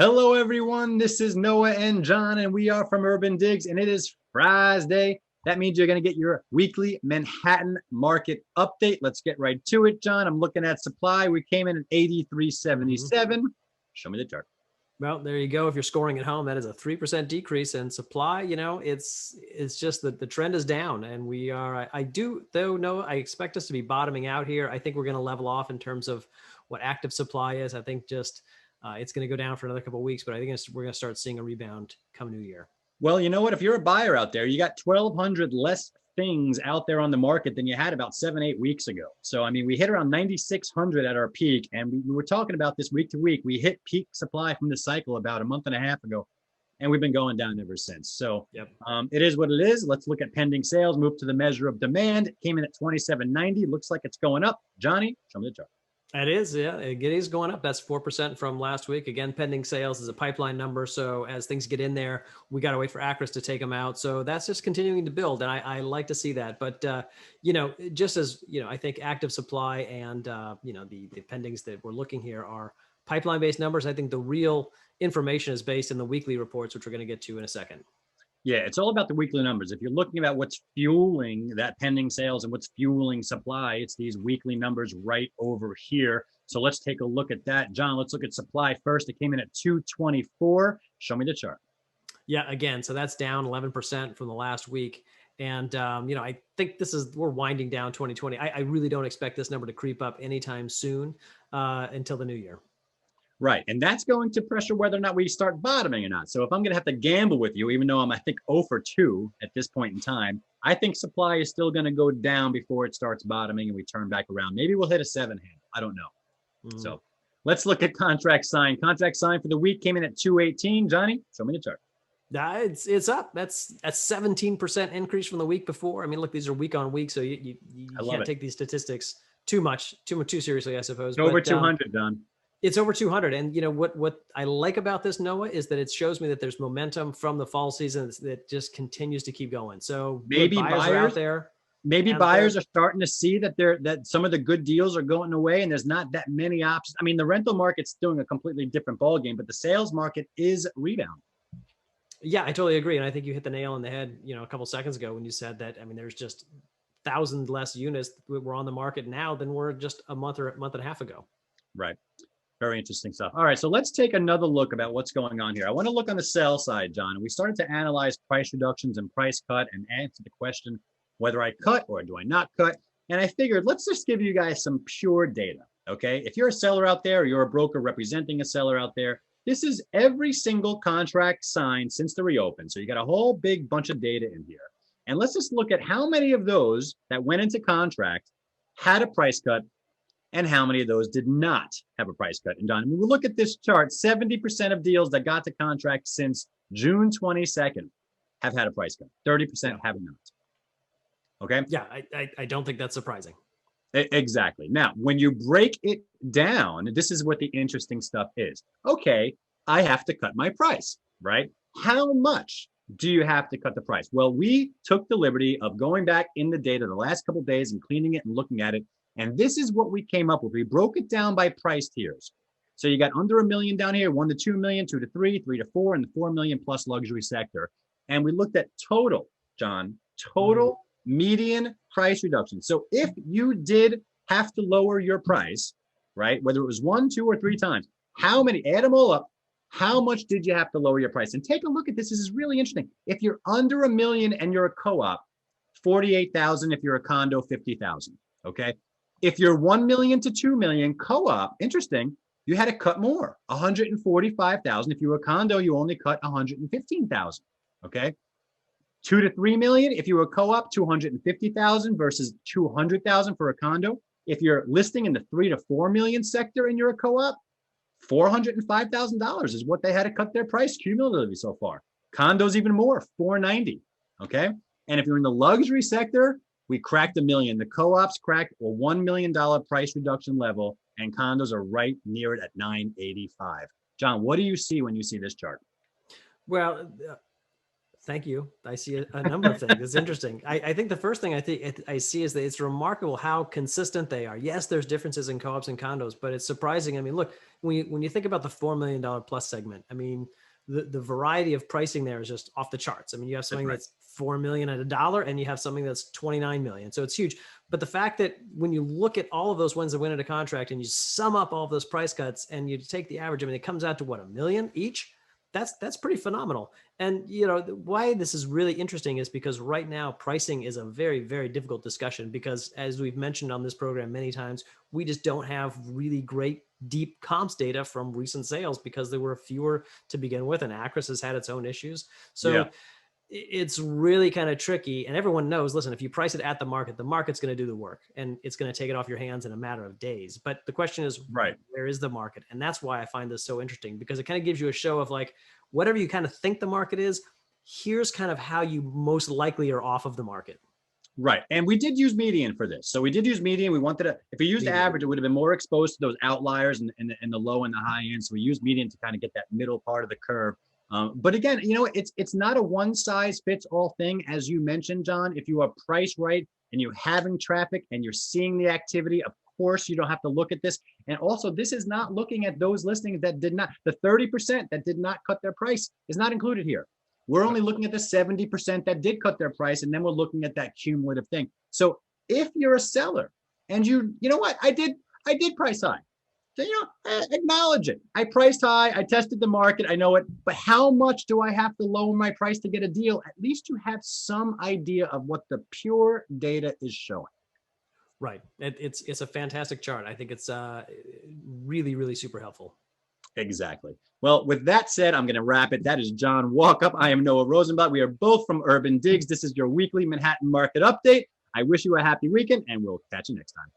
Hello, everyone. This is Noah and John, and we are from UrbanDigs, and it is Friday. That means you're going to get your weekly Manhattan market update. Let's get right to it, John. I'm looking at supply. We came in at 83.77. Show me the chart. Well, there you go. If you're scoring at home, that is a 3% decrease in supply. It's just that the trend is down, and we are. I do though know I expect us to be bottoming out here. I think we're going to level off in terms of what active supply is. I think just it's going to go down for another couple of weeks, but I think we're going to start seeing a rebound come New Year. Well, you know what? If you're a buyer out there, you got 1,200 less things out there on the market than you had about 7-8 weeks ago. So, I mean, we hit around 9,600 at our peak, and we were talking about this week to week. We hit peak supply from the cycle about a month and a half ago, and we've been going down ever since. So it is what it is. Let's look at pending sales, move to the measure of demand. It came in at 2790. Looks like it's going up. Johnny, show me the chart. It is, yeah. It is going up. That's 4% from last week. Again, pending sales is a pipeline number. So as things get in there, we got to wait for Acris to take them out. So that's just continuing to build. And I like to see that. But, just as, I think active supply and, the pendings that we're looking here are pipeline-based numbers. I think the real information is based in the weekly reports, which we're going to get to in a second. Yeah, it's all about the weekly numbers. If you're looking about what's fueling that pending sales and what's fueling supply, it's these weekly numbers right over here. So let's take a look at that. John, let's look at supply first. It came in at 224. Show me the chart. Yeah, again, so that's down 11% from the last week. And, I think we're winding down 2020. I really don't expect this number to creep up anytime soon until the new year. Right. And that's going to pressure whether or not we start bottoming or not. So if I'm going to have to gamble with you, even though I'm, I think, 0 for 2 at this point in time, I think supply is still going to go down before it starts bottoming and we turn back around. Maybe we'll hit a 7 handle. I don't know. So let's look at contract sign. Contract sign for the week came in at 218. Johnny, show me the chart. It's up. That's a 17% increase from the week before. I mean, look, these are week on week, so you can't take these statistics too seriously, I suppose. It's over 200, John. It's over 200. And what I like about this, Noah, is that it shows me that there's momentum from the fall season that just continues to keep going. So maybe buyers are out there. Maybe buyers are starting to see that some of the good deals are going away and there's not that many options. I mean, the rental market's doing a completely different ballgame, but the sales market is rebounding. Yeah, I totally agree. And I think you hit the nail on the head, a couple seconds ago when you said that. I mean, there's just 1,000 less units that were on the market now than were just a month and a half ago. Right. Very interesting stuff. All right, so let's take another look about what's going on here. I want to look on the sell side, John. And we started to analyze price reductions and price cut and answer the question whether I cut or do I not cut. And I figured let's just give you guys some pure data, okay? If you're a seller out there or you're a broker representing a seller out there, this is every single contract signed since the reopen. So you got a whole big bunch of data in here. And let's just look at how many of those that went into contract had a price cut and how many of those did not have a price cut. And John, when we look at this chart, 70% of deals that got to contract since June 22nd have had a price cut. 30% have not. Okay? Yeah, I don't think that's surprising. Exactly. Now, when you break it down, this is what the interesting stuff is. Okay, I have to cut my price, right? How much do you have to cut the price? Well, we took the liberty of going back in the data the last couple of days and cleaning it and looking at it. And this is what we came up with. We broke it down by price tiers. So you got under $1 million down here, 1 to 2 million, 2 to 3, 3 to 4, and the 4 million plus luxury sector. And we looked at total, John, median price reduction. So if you did have to lower your price, right, whether it was 1, 2, or 3 times, how many, add them all up, how much did you have to lower your price? And take a look at this. This is really interesting. If you're under $1 million and you're a co-op, 48,000. If you're a condo, 50,000. Okay. If you're 1 million to 2 million co-op, interesting, you had to cut more, 145,000. If you were a condo, you only cut 115,000. Okay. 2 to 3 million. If you were a co-op, 250,000 versus 200,000 for a condo. If you're listing in the 3 to 4 million sector and you're a co-op, $405,000 is what they had to cut their price cumulatively so far. Condos even more, 490. Okay. And if you're in the luxury sector, we cracked $1 million. The co-ops cracked a $1 million price reduction level, and condos are right near it at 985. John, what do you see when you see this chart? Well, Thank you. I see a number of things. It's interesting. I think the first thing I see is that it's remarkable how consistent they are. Yes, there's differences in co-ops and condos, but it's surprising. I mean, look, when you think about the $4 million plus segment, I mean, the variety of pricing there is just off the charts. I mean, you have something that's 4 million at $1 and you have something that's 29 million. So it's huge. But the fact that when you look at all of those ones that win at a contract and you sum up all of those price cuts and you take the average, I mean, it comes out to what, $1 million each? That's pretty phenomenal. And you know why this is really interesting is because right now pricing is a very, very difficult discussion because as we've mentioned on this program many times, we just don't have really great deep comps data from recent sales because there were fewer to begin with, and Acris has had its own issues. So it's really kind of tricky, and everyone knows, listen, if you price it at the market's going to do the work and it's going to take it off your hands in a matter of days. But the question is, where is the market? And that's why I find this so interesting, because it kind of gives you a show of like, whatever you kind of think the market is, here's kind of how you most likely are off of the market. Right. And we did use median for this. So we did use median. We wanted to, if we used the average, it would have been more exposed to those outliers and the low and the high end. So we used median to kind of get that middle part of the curve. But again, you know, it's not a one size fits all thing. As you mentioned, John, if you are priced right and you're having traffic and you're seeing the activity, of course, you don't have to look at this. And also, this is not looking at those listings that did not, the 30% that did not cut their price is not included here. We're only looking at the 70% that did cut their price, and then we're looking at that cumulative thing. So if you're a seller and you know what, I did price high. So, you know, acknowledge it. I priced high. I tested the market. I know it. But how much do I have to lower my price to get a deal? At least you have some idea of what the pure data is showing. Right. It's a fantastic chart. I think it's really, really super helpful. Exactly. Well, with that said, I'm going to wrap it. That is John Walkup. I am Noah Rosenblatt. We are both from UrbanDigs. This is your weekly Manhattan market update. I wish you a happy weekend, and we'll catch you next time.